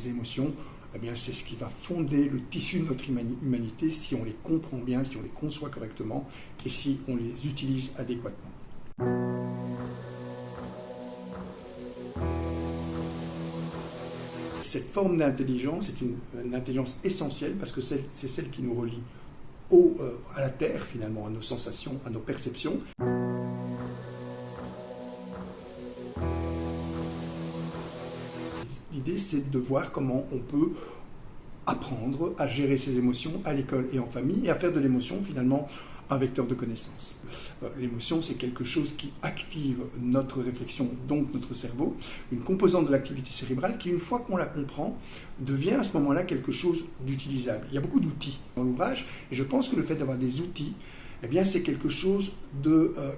les émotions, eh bien, c'est ce qui va fonder le tissu de notre humanité si on les comprend bien, si on les conçoit correctement et si on les utilise adéquatement. Cette forme d'intelligence est une intelligence essentielle parce que c'est celle qui nous relie à la terre, finalement, à nos sensations, à nos perceptions. L'idée, c'est de voir comment on peut apprendre à gérer ses émotions à l'école et en famille et à faire de l'émotion, finalement, un vecteur de connaissance. L'émotion, c'est quelque chose qui active notre réflexion, donc notre cerveau, une composante de l'activité cérébrale qui, une fois qu'on la comprend, devient à ce moment-là quelque chose d'utilisable. Il y a beaucoup d'outils dans l'ouvrage et je pense que le fait d'avoir des outils, eh bien, c'est quelque chose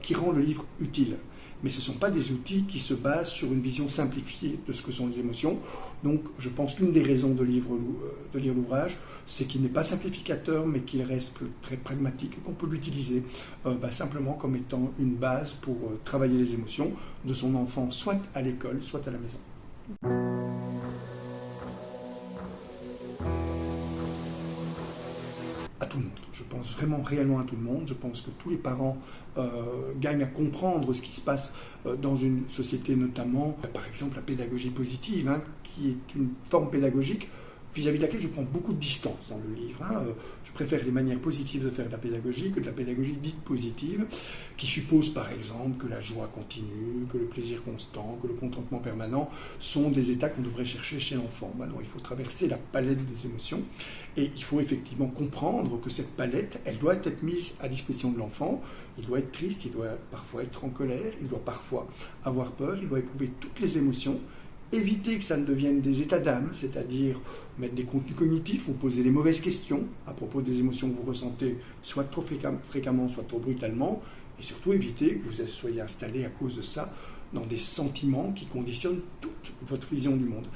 qui rend le livre utile. Mais ce ne sont pas des outils qui se basent sur une vision simplifiée de ce que sont les émotions. Donc je pense qu'une des raisons de lire l'ouvrage, c'est qu'il n'est pas simplificateur, mais qu'il reste très pragmatique et qu'on peut l'utiliser simplement comme étant une base pour travailler les émotions de son enfant, soit à l'école, soit à la maison. À tout le monde. Je pense vraiment réellement à tout le monde. Je pense que tous les parents gagnent à comprendre ce qui se passe dans une société, notamment, par exemple, la pédagogie positive, qui est une forme pédagogique vis-à-vis de laquelle je prends beaucoup de distance dans le livre. Je préfère les manières positives de faire de la pédagogie que de la pédagogie dite positive, qui suppose par exemple que la joie continue, que le plaisir constant, que le contentement permanent sont des états qu'on devrait chercher chez l'enfant. Non, il faut traverser la palette des émotions et il faut effectivement comprendre que cette palette, elle doit être mise à disposition de l'enfant. Il doit être triste, il doit parfois être en colère, il doit parfois avoir peur, il doit éprouver toutes les émotions. Éviter que ça ne devienne des états d'âme, c'est-à-dire mettre des contenus cognitifs ou poser les mauvaises questions à propos des émotions que vous ressentez, soit trop fréquemment, soit trop brutalement, et surtout éviter que vous soyez installé à cause de ça dans des sentiments qui conditionnent toute votre vision du monde.